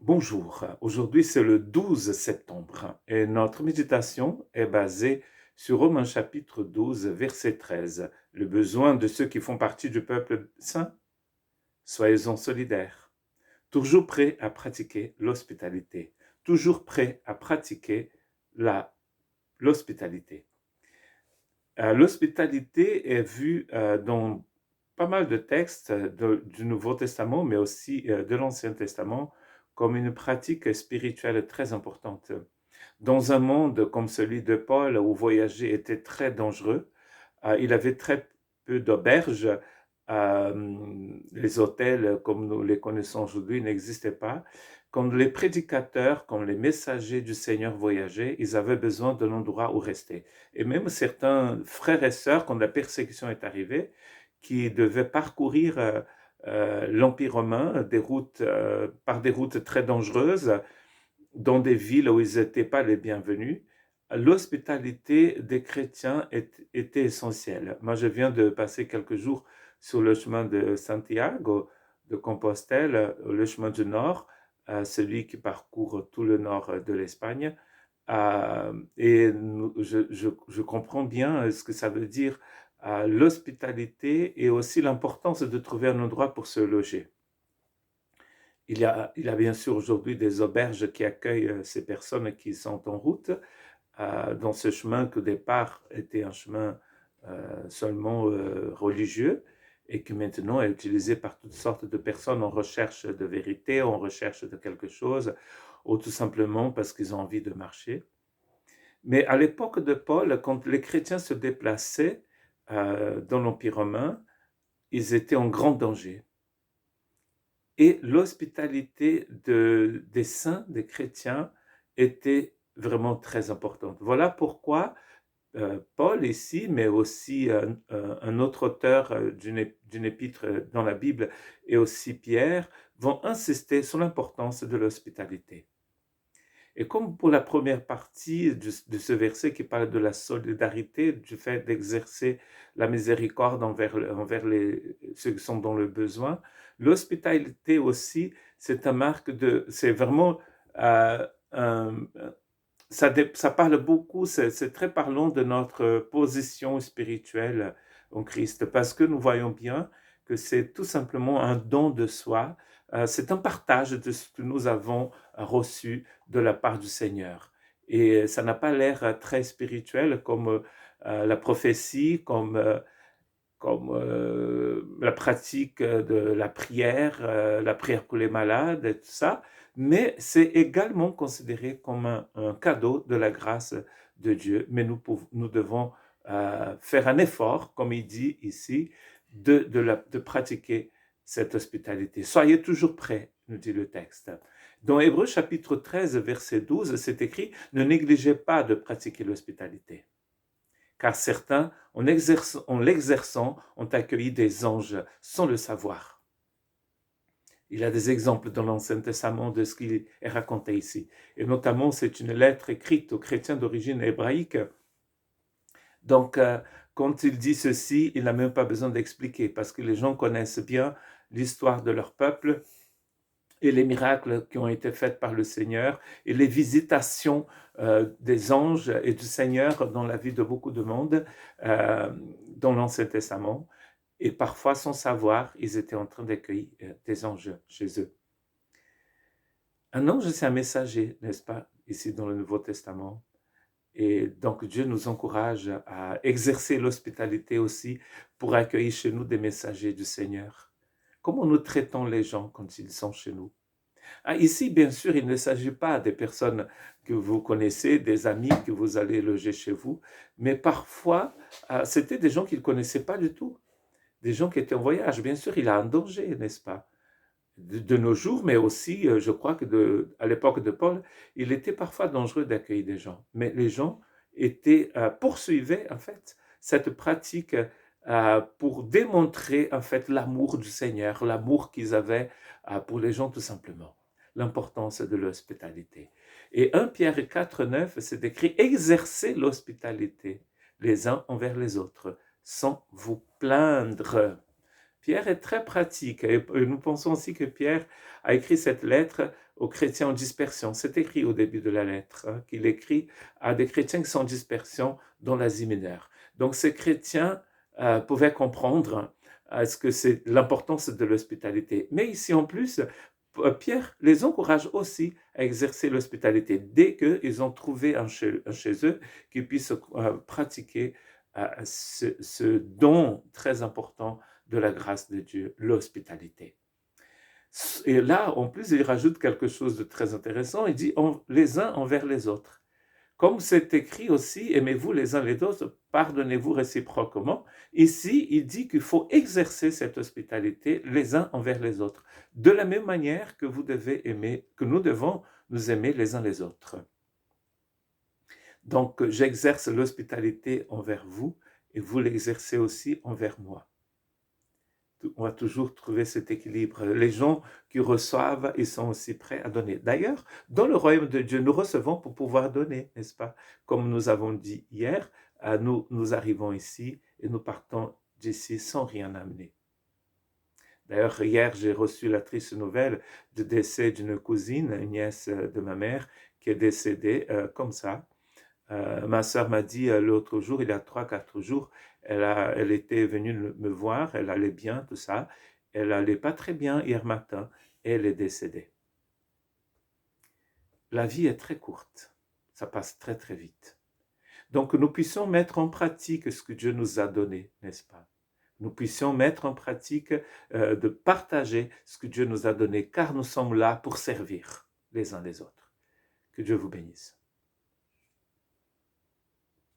Bonjour, aujourd'hui c'est le 12 septembre et notre méditation est basée sur Romains chapitre 12, verset 13. Le besoin de ceux qui font partie du peuple saint, soyez-en solidaires. Toujours prêts à pratiquer l'hospitalité. Toujours prêts à pratiquer la, l'hospitalité. L'hospitalité est vue dans pas mal de textes du Nouveau Testament, mais aussi de l'Ancien Testament, comme une pratique spirituelle très importante. Dans un monde comme celui de Paul, où voyager était très dangereux, il avait très peu d'auberges. Les hôtels, comme nous les connaissons aujourd'hui, n'existaient pas. Quand les prédicateurs, comme les messagers du Seigneur voyageaient, ils avaient besoin d'un endroit où rester. Et même certains frères et sœurs, quand la persécution est arrivée, qui devaient parcourir l'Empire romain par des routes très dangereuses, dans des villes où ils n'étaient pas les bienvenus, l'hospitalité des chrétiens était essentielle. Moi, je viens de passer quelques jours sur le chemin de Santiago de Compostelle, le chemin du Nord, celui qui parcourt tout le nord de l'Espagne. Et je comprends bien ce que ça veut dire, l'hospitalité et aussi l'importance de trouver un endroit pour se loger. Il y a bien sûr aujourd'hui des auberges qui accueillent ces personnes qui sont en route dans ce chemin qui au départ était un chemin seulement religieux et qui maintenant est utilisé par toutes sortes de personnes en recherche de vérité, en recherche de quelque chose, ou tout simplement parce qu'ils ont envie de marcher. Mais à l'époque de Paul, quand les chrétiens se déplaçaient dans l'Empire romain, ils étaient en grand danger. Et l'hospitalité des saints, des chrétiens, était vraiment très importante. Voilà pourquoi Paul ici, mais aussi un autre auteur d'une épître dans la Bible, et aussi Pierre, vont insister sur l'importance de l'hospitalité. Et comme pour la première partie de ce verset qui parle de la solidarité, du fait d'exercer la miséricorde ceux qui sont dans le besoin, l'hospitalité aussi, c'est vraiment, euh, un, ça parle beaucoup, c'est très parlant de notre position spirituelle en Christ, parce que nous voyons bien que c'est tout simplement un don de soi, c'est un partage de ce que nous avons reçu de la part du Seigneur. Et ça n'a pas l'air très spirituel comme la prophétie, comme la pratique de la prière pour les malades et tout ça, mais c'est également considéré comme un cadeau de la grâce de Dieu. Mais nous devons faire un effort, comme il dit ici, de pratiquer cette hospitalité. Soyez toujours prêts, nous dit le texte. Dans Hébreux chapitre 13, verset 12, c'est écrit, ne négligez pas de pratiquer l'hospitalité car certains, en l'exerçant, ont accueilli des anges sans le savoir. Il y a des exemples dans l'Ancien Testament de ce qui est raconté ici. Et notamment, c'est une lettre écrite aux chrétiens d'origine hébraïque. Donc, quand il dit ceci, il n'a même pas besoin d'expliquer, parce que les gens connaissent bien l'histoire de leur peuple et les miracles qui ont été faits par le Seigneur et les visitations des anges et du Seigneur dans la vie de beaucoup de monde dans l'Ancien Testament. Et parfois, sans savoir, ils étaient en train d'accueillir des anges chez eux. Un ange, c'est un messager, n'est-ce pas, ici dans le Nouveau Testament. Et donc, Dieu nous encourage à exercer l'hospitalité aussi pour accueillir chez nous des messagers du Seigneur. Comment nous traitons les gens quand ils sont chez nous? Ici, bien sûr, il ne s'agit pas des personnes que vous connaissez, des amis que vous allez loger chez vous, mais parfois, c'était des gens qu'il ne connaissait pas du tout, des gens qui étaient en voyage. Bien sûr, il a un danger, n'est-ce pas? De nos jours, mais aussi, je crois à l'époque de Paul, il était parfois dangereux d'accueillir des gens. Mais les gens poursuivaient, en fait, cette pratique pour démontrer, en fait, l'amour du Seigneur, l'amour qu'ils avaient pour les gens, tout simplement. L'importance de l'hospitalité. Et 1 Pierre 4, 9, c'est écrit, exercez l'hospitalité les uns envers les autres, sans vous plaindre. Pierre est très pratique et nous pensons aussi que Pierre a écrit cette lettre aux chrétiens en dispersion. C'est écrit au début de la lettre, hein, qu'il écrit à des chrétiens qui sont en dispersion dans l'Asie mineure. Donc ces chrétiens pouvaient comprendre ce que c'est l'importance de l'hospitalité. Mais ici en plus, Pierre les encourage aussi à exercer l'hospitalité dès qu'ils ont trouvé chez eux qu'ils puissent pratiquer ce don très important de la grâce de Dieu, l'hospitalité. Et là, en plus, il rajoute quelque chose de très intéressant. Il dit les uns envers les autres. Comme c'est écrit aussi, aimez-vous les uns les autres, pardonnez-vous réciproquement. Ici, il dit qu'il faut exercer cette hospitalité les uns envers les autres, de la même manière que vous devez aimer, que nous devons nous aimer les uns les autres. Donc, j'exerce l'hospitalité envers vous et vous l'exercez aussi envers moi. On va toujours trouver cet équilibre. Les gens qui reçoivent, ils sont aussi prêts à donner. D'ailleurs, dans le royaume de Dieu, nous recevons pour pouvoir donner, n'est-ce pas? Comme nous avons dit hier, nous arrivons ici et nous partons d'ici sans rien amener. D'ailleurs, hier, j'ai reçu la triste nouvelle du décès d'une cousine, une nièce de ma mère, qui est décédée comme ça. Ma sœur m'a dit l'autre jour, il y a 3-4 jours, elle était venue me voir, elle allait bien, tout ça. Elle allait pas très bien hier matin et elle est décédée. La vie est très courte, ça passe très très vite. Donc nous puissions mettre en pratique ce que Dieu nous a donné, n'est-ce pas? Nous puissions mettre en pratique de partager ce que Dieu nous a donné, car nous sommes là pour servir les uns les autres. Que Dieu vous bénisse.